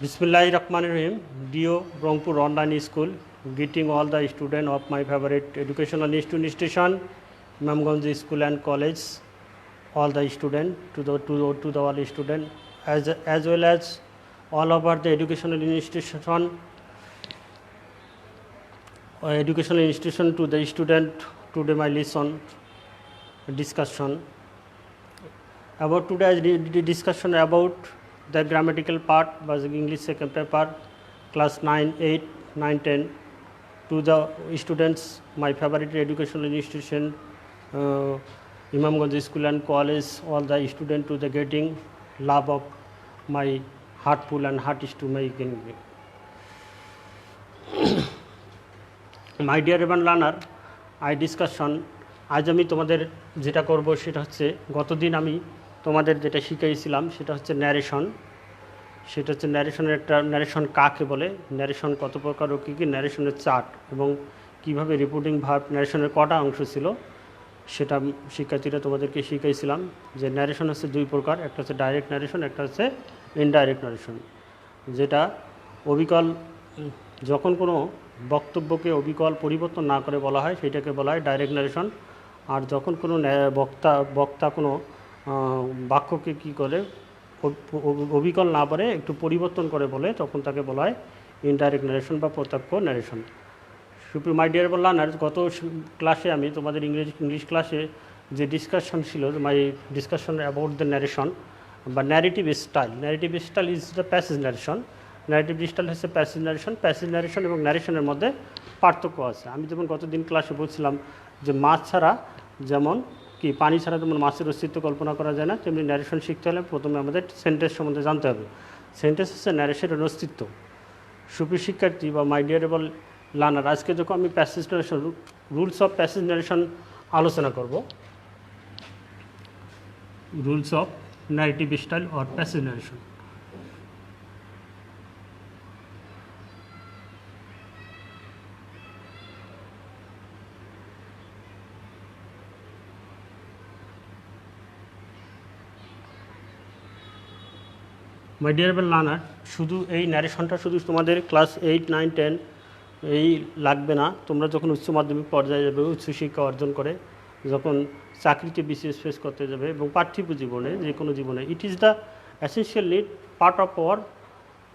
Bismillahirrahmanirrahim. Dear Rangpur Online School, greeting all the students of my favorite educational institution, Imamganj School and College, all the students to the all students as well as all over the educational institution to the student. Today my lesson discussion about today discussion about the grammatical part was English second paper class 9, 8, 9, 10 to the students my favorite educational institution Imamganj School and College, all the students to the getting love of my heartful and heart is to my my dear Evan learner, I discussion আজ আমি তোমাদের যেটা করব সেটা হচ্ছে গতদিন আমি তোমাদের যেটা শিখিয়েছিলাম সেটা হচ্ছে ন্যারেশন। সেটা হচ্ছে ন্যারেশনের একটা ন্যারেশন কাকে বলে, ন্যারেশন কত প্রকার ও কী কী, ন্যারেশনের চার্ট এবং কীভাবে রিপোর্টিং ভার্ব ন্যারেশনের কটা অংশ ছিল সেটা শিক্ষার্থীরা তোমাদেরকে শিখিয়েছিলাম। যে ন্যারেশন হচ্ছে দুই প্রকার, একটা হচ্ছে ডাইরেক্ট ন্যারেশন, একটা হচ্ছে ইনডাইরেক্ট ন্যারেশন। যেটা অবিকল যখন কোনো বক্তব্যকে অবিকল পরিবর্তন না করে বলা হয় সেটাকে বলা হয় ডাইরেক্ট ন্যারেশন। আর যখন কোনো বক্তা কোনো বাক্যকে কী করে অবিকল না পারে একটু পরিবর্তন করে বলে তখন তাকে বলা হয় ইনডাইরেক্ট ন্যারেশন বা প্রত্যক্ষ ন্যারেশন। সুপ্রিয় মাই ডিয়ার লার্নার্স, গত ক্লাসে আমি তোমাদের ইংলিশ ক্লাসে যে ডিসকাশন ছিল, মাই ডিসকাশন অ্যাবাউট দ্য ন্যারেশন বা narrative style. Narrative style is the passage narration. Narrative style হচ্ছে প্যাসেজ ন্যারেশন এবং ন্যারেশনের মধ্যে পার্থক্য আছে। আমি যেমন গতদিন ক্লাসে বলছিলাম যে মাছ ছাড়া যেমন কি পানি ছাড়া যেমন মাছের অস্তিত্ব কল্পনা করা যায় না, তেমনি ন্যারেশন শিখতে হলে প্রথমে আমাদের সেন্টেন্স সম্বন্ধে জানতে হবে। সেন্টেন্স হচ্ছে ন্যারেশনের অস্তিত্ব। সুপ্রিয় শিক্ষার্থী বা মাই ডিয়ারেবল লার্নার, আজকে যখন আমি passage narration rules of passage narration আলোচনা করব। Rules of narrative style or passage narration. My ডিয়ারেবল লার্নার, শুধু এই ন্যারেশনটা শুধু তোমাদের ক্লাস 8, 9, 10 এই লাগবে না। তোমরা যখন উচ্চ মাধ্যমিক পর্যায়ে যাবে, উচ্চশিক্ষা অর্জন করে যখন চাকরিতে বিসিএস ফেস করতে যাবে এবং পার্থিব জীবনে যে কোনো জীবনে, it is the essential need part of our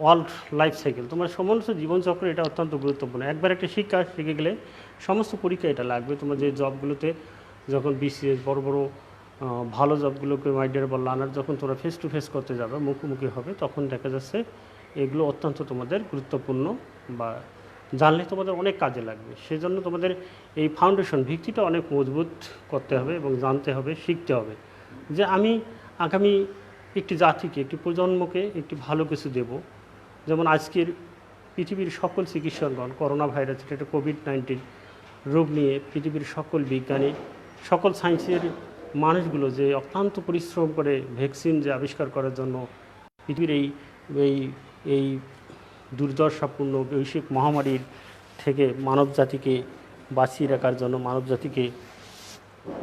all life cycle. তোমার সমস্ত জীবনচক্র এটা অত্যন্ত গুরুত্বপূর্ণ। একবার একটা শিক্ষা শিখে গেলে সমস্ত পরীক্ষা এটা লাগবে। তোমার যে জবগুলোতে যখন বিসিএস বড় বড় ভালো জবগুলোকে মাই ডিয়ারেবল লার্নার যখন তোমরা ফেস টু ফেস করতে যাবে, মুখোমুখি হবে, তখন দেখা যাচ্ছে এগুলো অত্যন্ত তোমাদের গুরুত্বপূর্ণ বা জানলে তোমাদের অনেক কাজে লাগবে। সেজন্য তোমাদের এই ফাউন্ডেশন ভিত্তিটা অনেক মজবুত করতে হবে এবং জানতে হবে, শিখতে হবে যে আমি আগামী একটি জাতিকে, একটি প্রজন্মকে একটি ভালো কিছু দেব। যেমন আজকের পৃথিবীর সকল চিকিৎসকগণ করোনা ভাইরাস, এটা কোভিড-19 রোগ নিয়ে পৃথিবীর সকল বিজ্ঞানী, সকল সায়েন্সের মানুষগুলো যে অত্যন্ত পরিশ্রম করে ভ্যাকসিন যে আবিষ্কার করার জন্য পৃথিবীর এই দুর্দশাপূর্ণ বৈশ্বিক মহামারীর থেকে মানব জাতিকে বাঁচিয়ে রাখার জন্য, মানব জাতিকে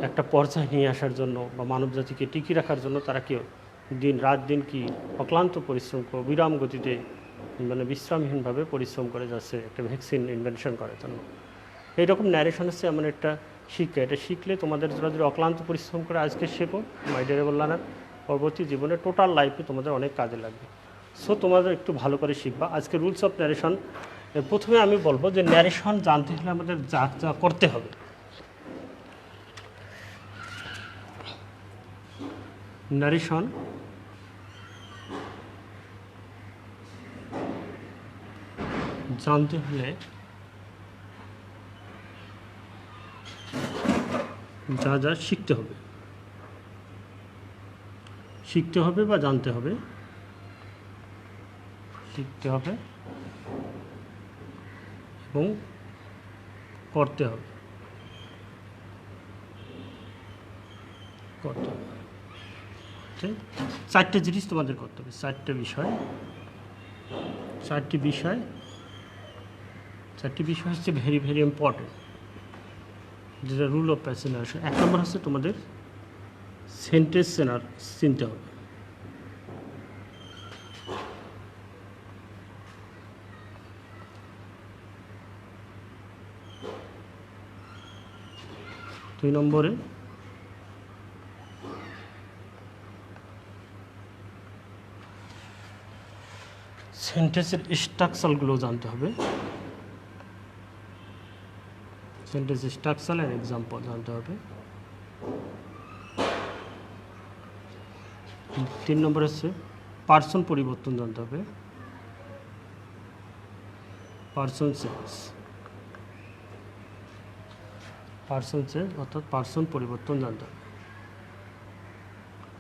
একটা পর্যায়ে নিয়ে আসার জন্য বা মানব জাতিকে টিকিয়ে রাখার জন্য তারা কি রাত দিন কি অক্লান্ত পরিশ্রম করে বিরাম গতিতে মানে বিশ্রামহীনভাবে পরিশ্রম করে যাচ্ছে একটা ভ্যাকসিন ইনভেনশন করার জন্য। এইরকম ন্যারেশন হচ্ছে এমন একটা শিক্ষা, এটা শিখলে তোমাদের যদি অক্লান্ত পরিশ্রম করে আজকে শেখো মাই ডিয়ারেবল লার্নার, পরবর্তী জীবনে টোটাল লাইফে তোমাদের অনেক কাজে লাগবে। সো তোমাদের একটু ভালো করে শিখবা। আজকে রুলস অফ ন্যারেশন, প্রথমে আমি বলবো যে ন্যারেশন জানতে হলে আমাদের যা যা করতে হবে। ন্যারেশন জানতে হলে যা যা শিখতে হবে বা জানতে হবে, শিখতে হবে এবং করতে হবে। চারটে জিনিস তোমাদের করতে হবে, চারটি বিষয় হচ্ছে ভেরি ভেরি ইম্পর্টেন্ট, যেটা রুল অফ প্যাসেজ ন্যারেশন। এক নম্বর হচ্ছে তোমাদের সেন্টেন্স চিনতে হবে। 2 নম্বরে সেন্টেন্সের স্ট্রাকচারগুলো জানতে হবে, সেন্টেন্স স্ট্রাকচার আর এক্সাম্পল জানতে হবে। 3 নম্বর হচ্ছে পার্সন পরিবর্তন জানতে হবে, পার্সন চেঞ্জ, পার্সন চেঞ্জ অর্থাৎ পার্সন পরিবর্তন জানতে হবে।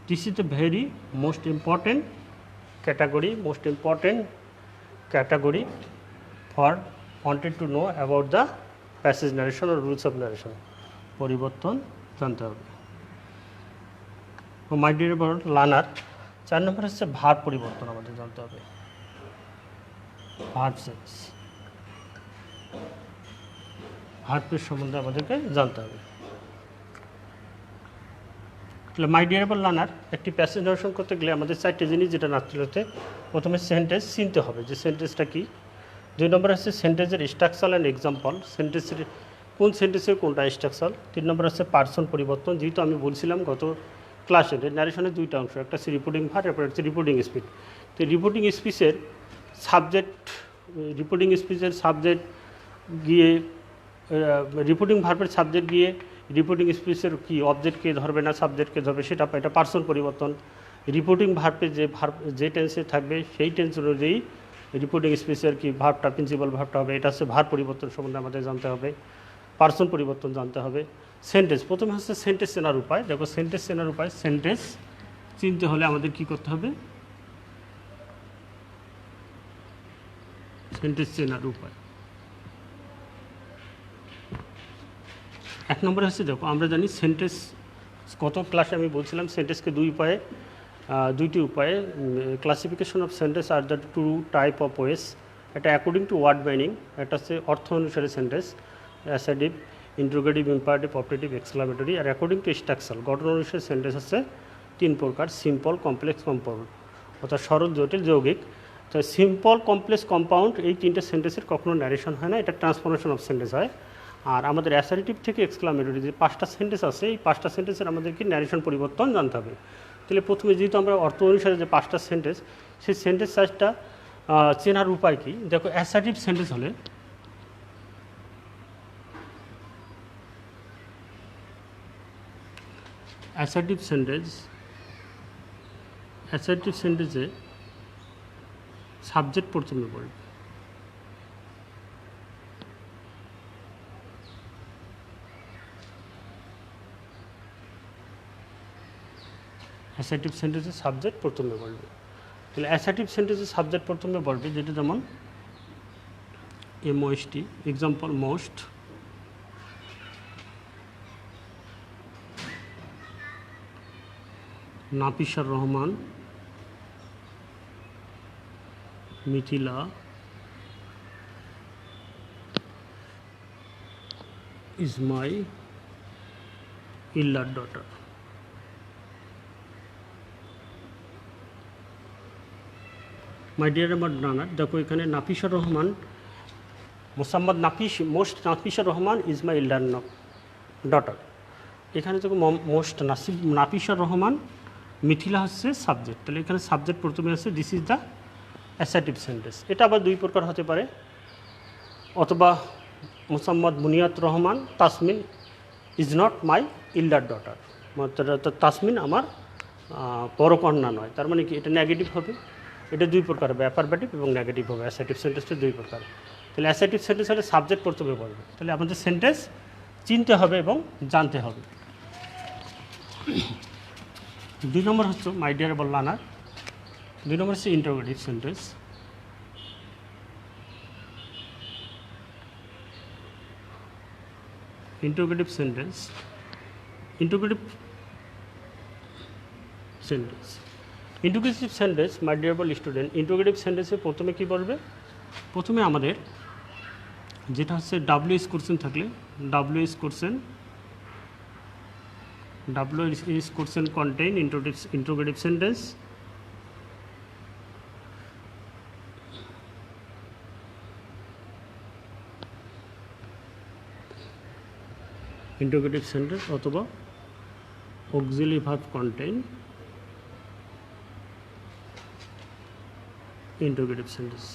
This is the very most important category for wanted to know about the passage narration or rules of narration. পরিবর্তন জানতে হবে। মাই ডিয়ার লার্নার, 4 নম্বর হচ্ছে ভার পরিবর্তন আমাদের জানতে হবে, ভার্ব চেঞ্জ, ভার্বের সম্বন্ধে আমাদেরকে জানতে হবে। তাহলে মাই ডিয়ারেবল লার্নার, একটি প্যাসেজ নারেশন করতে গেলে আমাদের 4টে জিনিস যেটা নাচতে, প্রথমে সেন্টেন্স চিনতে হবে যে সেন্টেন্সটা কী। 2 নম্বর হচ্ছে সেন্টেন্সের স্ট্রাকচার অ্যান্ড এক্সাম্পল, সেন্টেন্সের কোন সেন্টেন্সের কোনটা স্ট্রাকচার। 3 নম্বর হচ্ছে পার্সন পরিবর্তন, যেহেতু আমি বলছিলাম গত ক্লাসে ন্যারেশনের 2টা অংশ, একটা হচ্ছে রিপোর্টিং ভার্ব, এরপর হচ্ছে রিপোর্টিং স্পিচ। তো রিপোর্টিং স্পিচের সাবজেক্ট গিয়ে রিপোর্টিং ভার্বের সাবজেক্ট গিয়ে রিপোর্টিং স্পিচের কি অবজেক্টকে ধরবে না সাবজেক্টকে ধরবে সেটা এটা পার্সন পরিবর্তন। রিপোর্টিং ভার্বে যে টেন্সে থাকবে সেই টেন্স অনুযায়ী রিপোর্টিং স্পিচের কি ভার্বটা প্রিন্সিপাল ভার্বটা হবে, এটা হচ্ছে ভার্ব পরিবর্তন সম্বন্ধে আমাদের জানতে হবে। পার্সন পরিবর্তন জানতে হবে। সেন্টেন্স, প্রথমে হচ্ছে সেন্টেন্স চেনার উপায়। দেখো সেন্টেন্স চেনার উপায়, সেন্টেন্স চিনতে হলে আমাদের কি করতে হবে, সেন্টেন্স চেনার উপায়। 1 নম্বরে হচ্ছে দেখো আমরা জানি সেন্টেন্স, গত ক্লাসে আমি বলছিলাম সেন্টেন্সকে দুইটি উপায়ে classification of sentence are the 2 type of ways. এটা অ্যাকর্ডিং টু ওয়ার্ড মিনিং, একটা হচ্ছে অর্থ অনুসারে sentence, assertive, interrogative, imperative, operative, exclamatory. আর অ্যাকর্ডিং টু স্ট্রাকচার, গঠন অনুসারে সেন্টেন্স হচ্ছে 3 প্রকার, সিম্পল, কমপ্লেক্স, কম্পাউন্ড, অর্থাৎ সরল, জটিল, যৌগিক। তো সিম্পল, কমপ্লেক্স, কম্পাউন্ড এই 3টে সেন্টেন্সের কখনো ন্যারেশন হয় না, এটা ট্রান্সফরমেশন অফ সেন্টেন্স হয়। আর আমাদের অ্যাসার্টিভ থেকে এক্সক্লামেটরি যে 5টা সেন্টেন্স আছে, এই 5টা সেন্টেন্সের আমাদেরকে ন্যারেশন পরিবর্তন জানতে হবে। তাহলে প্রথমে যেহেতু আমরা অর্থ অনুসারে যে 5টা সেন্টেন্স, সেই সেন্টেন্স সাইজটা চেনার উপায় কি, দেখো অ্যাসার্টিভ সেন্টেন্স হলে অ্যাসার্টিভ সেন্টেন্সে সাবজেক্ট প্রথমে পড়বে, অ্যাসার্টিভ সেন্টেন্সের সাবজেক্ট প্রথমে বলবে। তাহলে অ্যাসার্টিভ সেন্টেন্সের সাবজেক্ট প্রথমে বলবে, যেটা যেমন MOST, example most, Nafisar Rahman, Mithila, is my ইল্লার ডটার। মাই ডিয়ার আমার রানার, দেখো এখানে Nafisar Rahman, Mosammat Nafisar Rahman is my elder daughter. এখানে দেখো নাফিসার রহমান, মিথিলা হচ্ছে সাবজেক্ট। তাহলে এখানে সাবজেক্ট প্রথমে আছে, this is the assertive sentence. এটা আবার 2 প্রকার হতে পারে, অথবা Mosammat Muniyat Rahman Tasmin is not my elder daughter, Tasmin আমার পরকন্যা নয়। তার মানে কি, এটা নেগেটিভ হবে। এটা 2 প্রকার হবে, অ্যাফারমেটিভ এবং নেগেটিভ হবে। অ্যাসার্টিভ সেন্টেন্সটা 2 প্রকার। তাহলে অ্যাসার্টিভ সেন্টেন্স হলে সাবজেক্ট প্রথমে বলবে। তাহলে আমাদের সেন্টেন্স চিনতে হবে এবং জানতে হবে। 2 নম্বর হচ্ছে মাই ডিয়ারেবল লার্নার, 2 নম্বর হচ্ছে interrogative sentence. Interrogative sentence my ডিয়ারেবল স্টুডেন্ট, ইন্টারোগেটিভ সেন্টেন্সে প্রথমে কি বলবে, প্রথমে আমাদের যেটা হচ্ছে WS কোশ্চেন থাকলে WS question contain interrogative sentence. Interrogative sentence অথবা auxiliary verb contain interrogative sentence.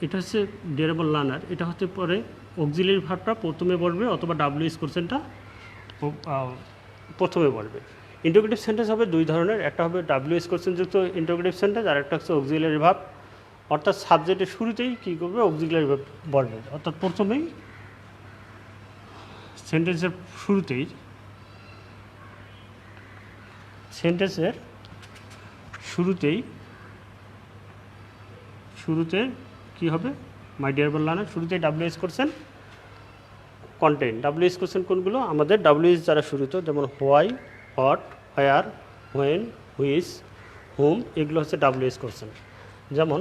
এটা হচ্ছে ডিউরেবল লার্নার, এটা হতে পারে অক্সিলারি ভার্বটা প্রথমে বলবে অথবা ডাব্লিউএস কোশ্চেনটা প্রথমে বলবে। ইন্টারোগেটিভ সেন্টেন্স হবে দুই ধরনের, একটা হবে ডাব্লিউএস কোশ্চেন যুক্ত ইন্টারোগেটিভ সেন্টেন্স, আর একটা হচ্ছে অক্সিলারি ভার্ব, অর্থাৎ সাবজেক্টের শুরুতেই কী করবে অক্সিলারি ভার্ব বলবে, অর্থাৎ প্রথমেই সেন্টেন্সের শুরুতে কি হবে মাই ডিয়ারেবল লার্নার, শুরুতেই WS question contain. WS question কোনগুলো আমাদের ডাব্লিউএস যারা শুরুতে, যেমন why, what, where, when, which, whom, এগুলো হচ্ছে ডাব্লিউএস কোশ্চেন। যেমন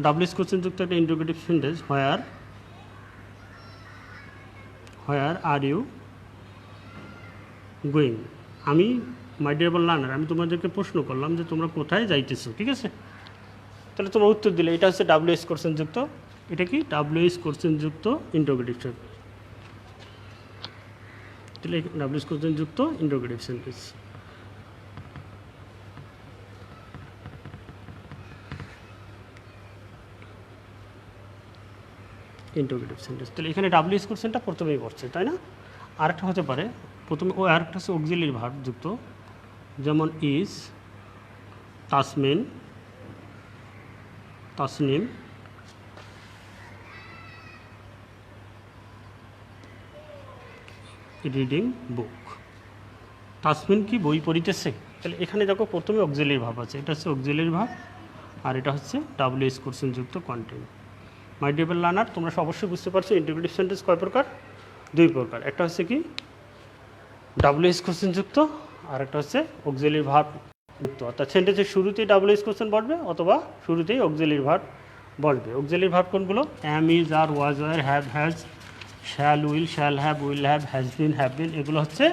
ডাব্লিউএস কোশ্চেন যুক্ত একটা interrogative sentence, where are you going. আমি মাই ডিয়ারেবল লার্নার, আমি তোমাদেরকে প্রশ্ন করলাম যে তোমরা কোথায় যাইতেছো, ঠিক আছে, তাহলে তোমরা উত্তর দিলে, এটা হচ্ছে ডাব্লিউএস কোশ্চেন যুক্ত, এটা কি ডাব্লিউএস কোশ্চেন যুক্ত ইন্টারোগেটিভ সেন্টেন্স, তাহলে ডাব্লিউএস কোশ্চেন যুক্ত ইন্টারোগেটিভ সেন্টেন্স। ইন্টারোগেটিভ সেন্টেন্স, তাহলে এখানে ডাব্লিউএস কোশ্চেনটা প্রথমেই পড়ছে, তাই না? আরেকটা হতে পারে প্রথমে আরেকটা হচ্ছে অক্সিলারি ভার্ব যুক্ত, যেমন is, Tasmin, Tasnim, reading book. Tasmin কি বই পড়িতেছে, তাহলে এখানে দেখো প্রথমে অক্সিলারি ভার্ব আছে, এটা হচ্ছে অক্সিলারি ভার্ব, আর এটা হচ্ছে ডাব্লিউএস কোশ্চেন যুক্ত কন্টেন্ট। মাই ডিয়ারেবল লার্নার, তোমরা অবশ্যই বুঝতে পারছো ইন্টারোগেটিভ সেন্টেন্স কয় প্রকার, দুই প্রকার, একটা হচ্ছে কি ডাব্লিউএস কোশ্চেন যুক্ত, আর একটা হচ্ছে অক্সিলারি ভার্ব যুক্ত, অর্থাৎ সেন্টেন্সের শুরুতেই ডাব্লিউএস কোশ্চেন বলবে অথবা শুরুতেই অক্সিলারি ভার্ব বলবে। অক্সিলারি ভার্ব কোনগুলো, am, is, are, was, were, have, has, shall, shall have, will have, has been, এগুলো হচ্ছে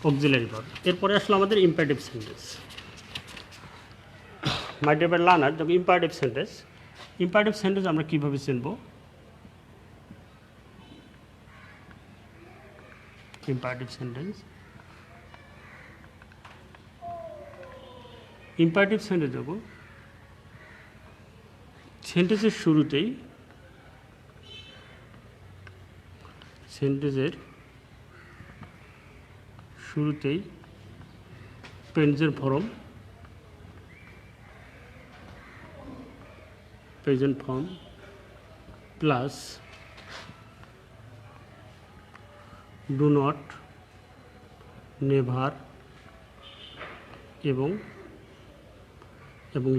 অক্সিলারি ভার্ব। এরপরে আসলো আমাদের ইম্পারেটিভ সেন্টেন্স। মাই ডিয়ারেবল লার্নার, দেখো ইম্পারেটিভ সেন্টেন্স আমরা কীভাবে চিনব? ইম্পারেটিভ সেন্টেন্স দেখো সেন্টেন্সের শুরুতেই present form plus do not, never এবং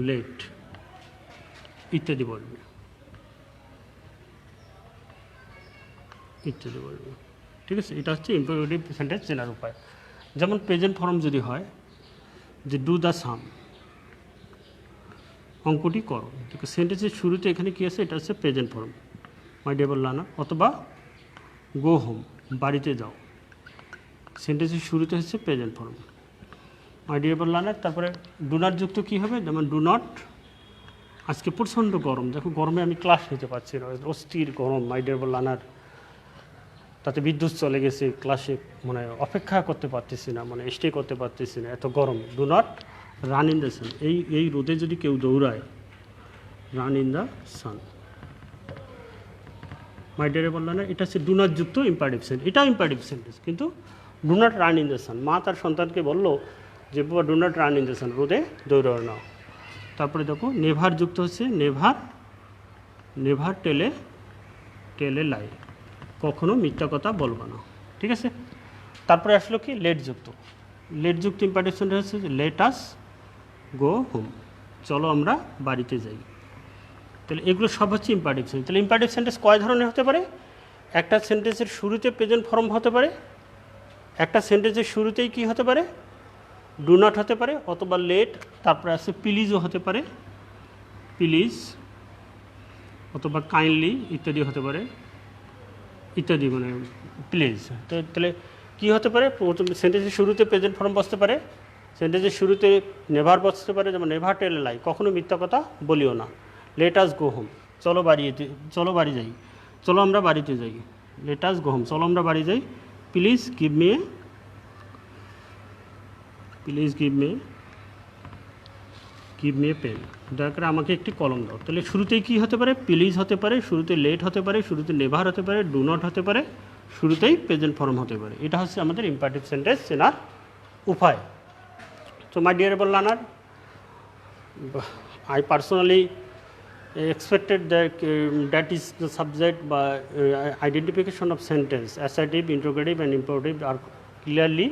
লেট ইত্যাদি বলবে, ঠিক আছে। এটা হচ্ছে ইম্পারেটিভ সেন্টেন্স চেনার উপায়। যেমন প্রেজেন্ট ফর্ম যদি হয় যে ডু দ্য সাম, অঙ্কটি করো, সেন্টেন্সের শুরুতে এখানে কী আছে, এটা হচ্ছে প্রেজেন্ট ফর্ম, মাই ডিয়ারেবল লার্নার, অথবা গো হোম, বাড়িতে যাও, সেন্টেন্সের শুরুতে হচ্ছে প্রেজেন্ট ফর্ম, মাই ডিয়ারেবল লার্নার। তারপরে ডু নট যুক্ত কী হবে, যেমন ডু নট, আজকে প্রচণ্ড গরম, দেখো গরমে আমি ক্লাস নিতে পারছি না, অস্থির গরম, মাই ডিয়ারেবল লার্নার, তাতে বিদ্যুৎ চলে গেছে, ক্লাসে মানে অপেক্ষা করতে পারতেছি না, মানে স্টে করতে পারতেছি না, এত গরম। Do not run in the sun, এই রোদে যদি কেউ দৌড়ায়, run in the sun, my ডিয়ারেবল লার্নার। এটা হচ্ছে ডু নট যুক্ত ইম্পারেটিভ সেন্টেন্স, এটাও ইম্পারেটিভ সেন্টেন্স, কিন্তু do not run in the sun, মা তার সন্তানকে বললো যে বাবা do not run in the sun, রোদে দৌড়ানো নাও। তারপরে দেখো নেভার যুক্ত হচ্ছে, নেভার টেলে লাই, কখনো মিথ্যা কথা বলবো না, ঠিক আছে। তারপরে আসলো কি লেট যুক্ত ইম্পারেটিভ সেন্টেন্স হচ্ছে লেট আস গো হোম, চলো আমরা বাড়িতে যাই। তাহলে এগুলো সব হচ্ছে ইম্পারেটিভ সেন্টেন্স। তাহলে ইম্পারেটিভ সেন্টেন্স কয় ধরনের হতে পারে, একটা সেন্টেন্সের শুরুতে প্রেজেন্ট ফর্ম হতে পারে, একটা সেন্টেন্সের শুরুতেই কি হতে পারে, ডু নট হতে পারে, অথবা লেট, তারপরে আছে প্লিজও হতে পারে, প্লিজ, অথবা কাইন্ডলি ইত্যাদি হতে পারে, ইত্যাদি, মানে প্লিজ। তাহলে কী হতে পারে, সেন্টেন্সের শুরুতে প্রেজেন্ট ফর্ম বসতে পারে, সেন্টেন্সের শুরুতে নেভার বসতে পারে, যেমন নেভার টেল লাই, কখনো মিথ্যা কথা বলিও না। লেট আস গো হোম, চলো আমরা বাড়িতে যাই, লেট আস গো হোম, চলো আমরা বাড়ি যাই। Please give me a pen, দয়া করে আমাকে একটি কলম দাও। তাহলে শুরুতেই কী হতে পারে? প্লিজ হতে পারে, শুরুতে লেট হতে পারে, শুরুতে নেভার হতে পারে, ডু নট হতে পারে, শুরুতেই প্রেজেন্ট ফর্ম হতে পারে। এটা হচ্ছে আমাদের ইম্পারেটিভ সেন্টেন্স চেনার উপায়। তো মাই ডিয়ারেবল learner, I personally expected that is the subject by identification of sentence, assertive, interrogative and imperative are clearly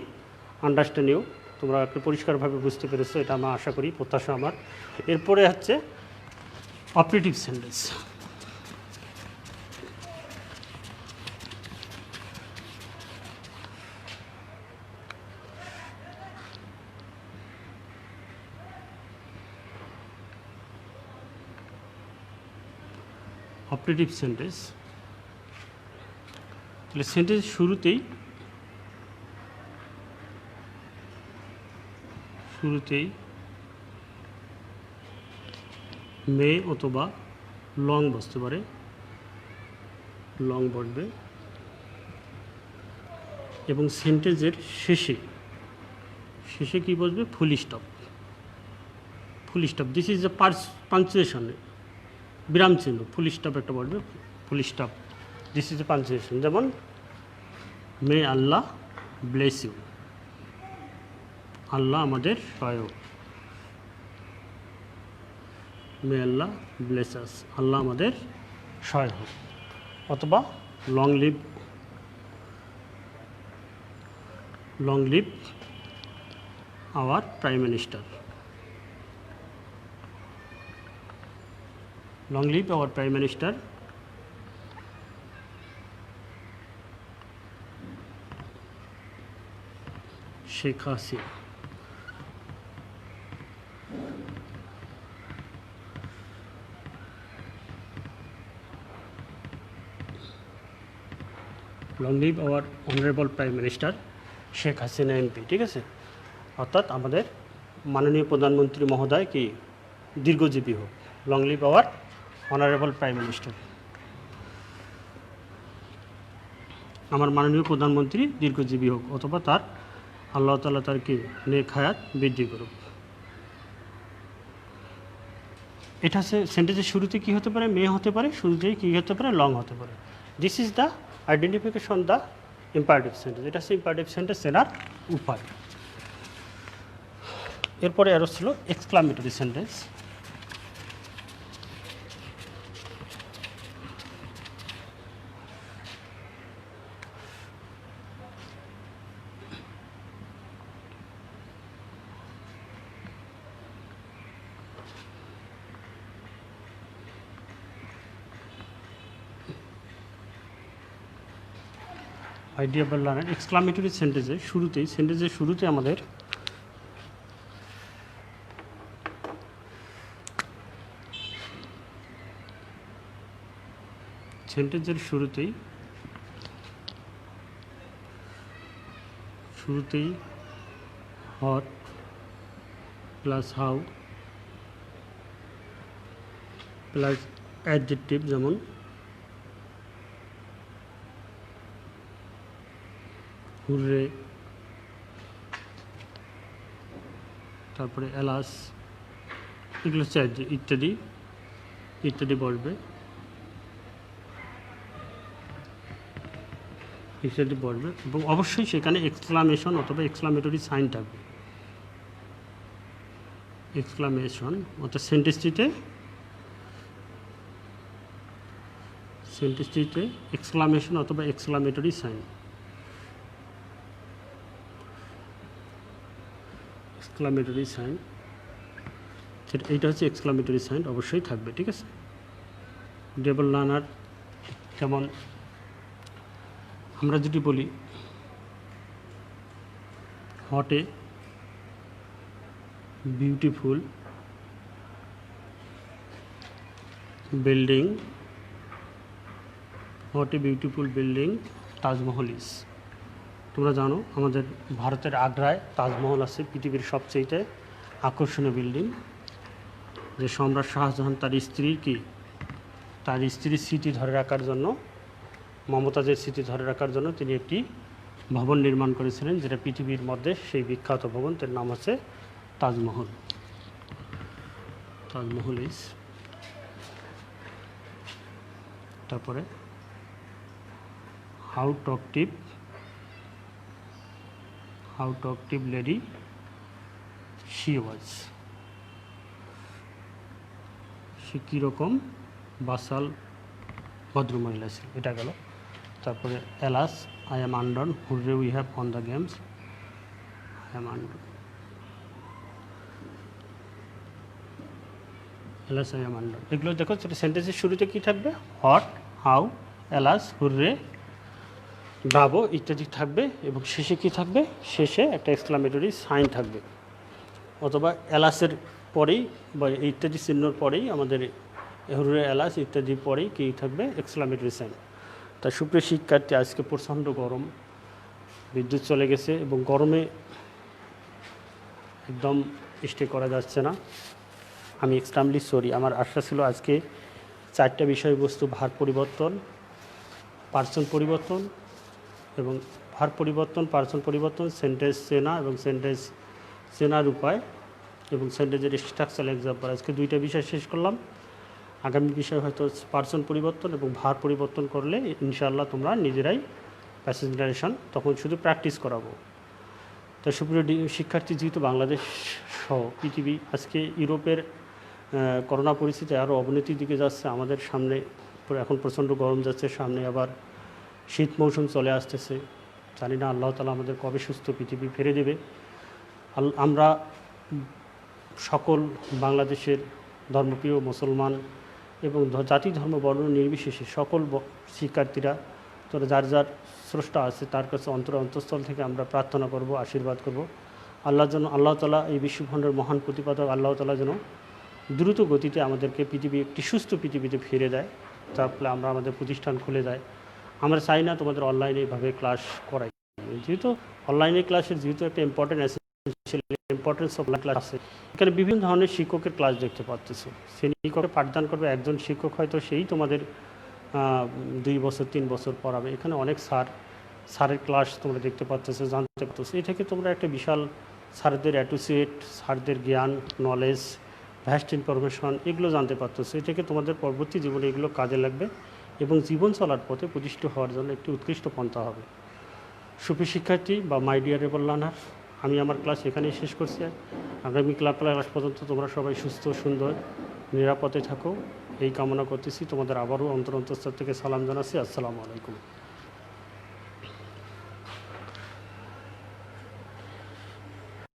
understand you. তোমরা একটু পরিষ্কারভাবে বুঝতে পেরেছো, এটা আমার আশা করি, প্রত্যাশা আমার। এরপরে হচ্ছে অপারেটিভ সেন্টেন্স। অপারেটিভ সেন্টেন্স, তাহলে সেন্টেন্স শুরুতেই মে অথবা লং বসতে পারে, লং বসবে, এবং সেন্টেন্সের শেষে কি বসবে? Full stop. This is a punctuation, বিরাম চিহ্ন, ফুল স্টপ একটা বলবে, full stop, this is a punctuation. যেমন মে আল্লাহ ব্লেস ইউ, আল্লাহ আমাদের সহায়ক। মে আল্লাহ ব্লেস আস, আল্লাহ আমাদের সহায় হোক। অথবা long live our prime minister, long live our prime minister, Sheikh Hasina। long live our honorable prime minister Sheikh Hasina MP. ঠিক আছে, অর্থাৎ আমাদের মাননীয় প্রধানমন্ত্রী মহোদয় কি দীর্ঘজীবী হোক, long live our honourable prime minister, আমার মাননীয় প্রধানমন্ত্রী দীর্ঘজীবী হোক, অথবা তার আল্লাহ তাআলা তার কি নেক হায়াত বৃদ্ধি করুক। এটা হচ্ছে সেন্টেন্সের শুরুতে কী হতে পারে? মে হতে পারে, শুরুতেই কী হতে পারে? লং হতে পারে। This is the identification the imperative sentence. এটা হচ্ছে ইম্পারেটিভ সেন্টেন্স চেনার উপায়। এরপরে আরও ছিল এক্সক্লামেটরি সেন্টেন্স। আইডিয়াবল লার্নার, এক্সক্লামেটরি সেন্টেন্সের শুরুতে আমাদের শুরুতেই hot plus how plus adjective, যেমন হুররে, তারপরে এলাস, এগুলো হচ্ছে ইত্যাদি বলবে, এবং অবশ্যই সেখানে এক্সক্লামেশন অথবা এক্সক্লামেটরি সাইন থাকবে। এক্সক্লামেশন অর্থাৎ সেন্টেন্সটিতে এক্সক্লামেশন অথবা এক্সক্লামেটরি সাইন, এইটা হচ্ছে এক্সক্লামেটরি সাইন অবশ্যই থাকবে। ঠিক আছে, ডেবল লার্নার, যেমন আমরা যদি বলি hot a beautiful building, Taj Mahal is. তোমরা জানো আমাদের ভারতের আগ্রায় তাজমহল আছে, পৃথিবীর সবচেয়ে আকর্ষণীয় বিল্ডিং, যে সম্রাট শাহজাহান তার স্ত্রীর স্মৃতি ধরে রাখার জন্য, মমতাজের স্মৃতি ধরে রাখার জন্য তিনি একটি ভবন নির্মাণ করেছিলেন, যেটা পৃথিবীর মধ্যে সেই বিখ্যাত ভবন, তার নাম হচ্ছে তাজমহল। তাজমহল ইজ, তারপরে how talkative lady she was, সে কীরকম বাসাল ভদ্রমহিলা ছিল, এটা গেল। তারপরে alas I am undone, hurrah we have won the games, I am undone, alas I am undone. এগুলো দেখো, সেটা সেন্টেন্সের শুরুতে কী থাকবে, হট, হাউ, এলাস, হুররে, ব্রাভো ইত্যাদি থাকবে, এবং শেষে কি থাকবে, শেষে একটা এক্সক্লামেটরি সাইন থাকবে, অথবা এলাসের পরেই বা ইত্যাদি চিহ্নর পরেই আমাদের হুররে, এলাস ইত্যাদির পরেই কী থাকবে, এক্সক্লামেটরি সাইন। তা সুপ্রিয় শিক্ষার্থী, আজকে প্রচণ্ড গরম, বিদ্যুৎ চলে গেছে এবং গরমে একদম স্টে করা যাচ্ছে না। আমি এক্সট্রিমলি সরি। আমার আশা ছিল আজকে 4টা বিষয়বস্তু, ভার পরিবর্তন, পার্সন পরিবর্তন এবং ভার পরিবর্তন, পার্সন পরিবর্তন, সেন্টেন্স চেনা এবং সেন্টেন্স চেনার উপায় এবং সেন্টেন্সের স্ট্রাকচারাল এক্সাম্পল, আজকে 2টা বিষয় শেষ করলাম। আগামী বিষয় হয়তো পার্সন পরিবর্তন এবং ভার পরিবর্তন করলে ইনশাআল্লাহ তোমরা নিজেরাই প্যাসেজ নারেশন তখন শুধু প্র্যাকটিস করাবো। তো সুপ্রিয় শিক্ষার্থী, যেহেতু বাংলাদেশ সহ পৃথিবী আজকে ইউরোপের করোনা পরিস্থিতি আরও অবনতির দিকে যাচ্ছে, আমাদের সামনে এখন প্রচণ্ড গরম যাচ্ছে, সামনে আবার শীত মৌসুম চলে আসতেছে। জানি না আল্লাহ তাআলা আমাদের কবে সুস্থ পৃথিবী ফিরে দেবে। আমরা সকল বাংলাদেশের ধর্মপ্রিয় মুসলমান এবং জাতি ধর্ম বর্ণ নির্বিশেষে সকল শিক্ষার্থীরা, তোরা যার যার স্রষ্টা আছে তার কাছে অন্তঃস্থল থেকে আমরা প্রার্থনা করব, আশীর্বাদ করব, আল্লাহ তাআলা এই বিশ্বব্রহ্মাণ্ডের মহান প্রতিপাদক আল্লাহ তাআলা যেন দ্রুত গতিতে আমাদেরকে একটি সুস্থ পৃথিবীতে ফিরে দেয়, তারপরে আমরা আমাদের প্রতিষ্ঠান খুলে দেয়। আমরা চাই না তোমাদের অনলাইনে এইভাবে ক্লাস করাই, যেহেতু অনলাইনে ক্লাসের যেহেতু একটা ইম্পর্টেন্স অফ ক্লাস আছে, এখানে বিভিন্ন ধরনের শিক্ষকের ক্লাস দেখতে পাচ্ছেছো। শ্রেণীকক্ষে পাঠদান করবে একজন শিক্ষক, হয়তো সেই তোমাদের 2 বছর 3 বছর পড়াবে। এখানে অনেক স্যারের ক্লাস তোমরা দেখতে পাচ্ছেছো, জানতে পারতেছো। এই থেকে তোমরা একটা বিশাল স্যারদের অ্যাসোসিয়েট, স্যারদের জ্ঞান, নলেজ, ভ্যাস্ট ইনফরমেশন এগুলো জানতে পারতেছো। এই থেকে তোমাদের পরবর্তী জীবনে এগুলো কাজে লাগবে এবং জীবন চলার পথে প্রতিষ্ঠিত হওয়ার জন্য একটি উৎকৃষ্ট পন্থা হবে। সুপ্রিয় শিক্ষার্থী বা মাই ডিয়ারেবল লার্নার, আমি আমার ক্লাস এখানেই শেষ করছি। আগামী ক্লাস পর্যন্ত তোমরা সবাই সুস্থ, সুন্দর, নিরাপদে থাকো এই কামনা করতেছি। তোমাদের আবারও অন্তঃস্থল থেকে সালাম জানাচ্ছি। আসসালামু আলাইকুম।